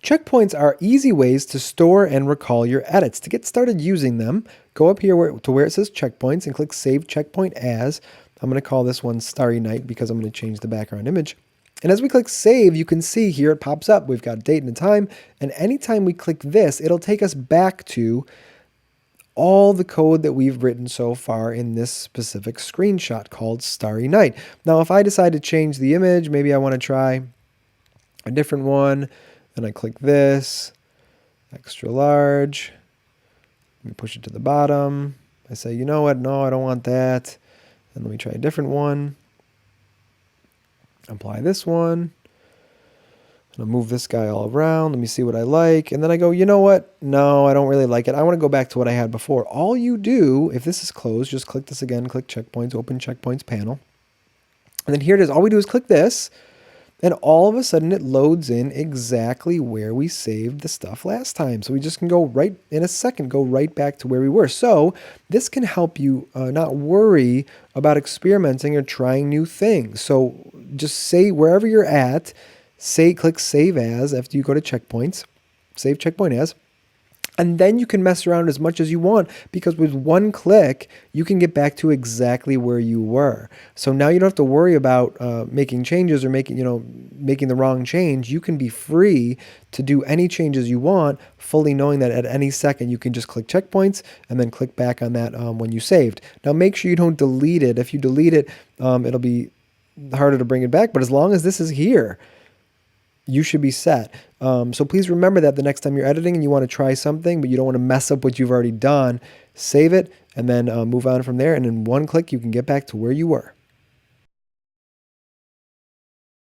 Checkpoints are easy ways to store and recall your edits. To get started using them, go up here to where it says checkpoints and click Save Checkpoint As. I'm going to call this one Starry Night because I'm going to change the background image. And as we click Save, you can see here it pops up. We've got a date and a time. And anytime we click this, it'll take us back to all the code that we've written so far in this specific screenshot called Starry Night. Now, if I decide to change the image, maybe I want to try a different one. Then I click this, extra large. Let me push it to the bottom. I say, you know what? No, I don't want that. Then let me try a different one. Apply this one. I'll move this guy all around. Let me see what I like. And then I go, you know what? No, I don't really like it. I want to go back to what I had before. All you do, if this is closed, just click this again, click checkpoints, open checkpoints panel. And then here it is. All we do is click this. And all of a sudden it loads in exactly where we saved the stuff last time. So we just can go right in a second, go right back to where we were. So this can help you not worry about experimenting or trying new things. So just say wherever you're at, click Save As after you go to checkpoints, Save Checkpoint As. And then you can mess around as much as you want because with one click, you can get back to exactly where you were. So now you don't have to worry about making changes or making the wrong change. You can be free to do any changes you want, fully knowing that at any second you can just click checkpoints and then click back on that when you saved. Now make sure you don't delete it. If you delete it, it'll be harder to bring it back. But as long as this is here, you should be set. So please remember that the next time you're editing and you want to try something, but you don't want to mess up what you've already done, save it and then move on from there. And in one click, you can get back to where you were.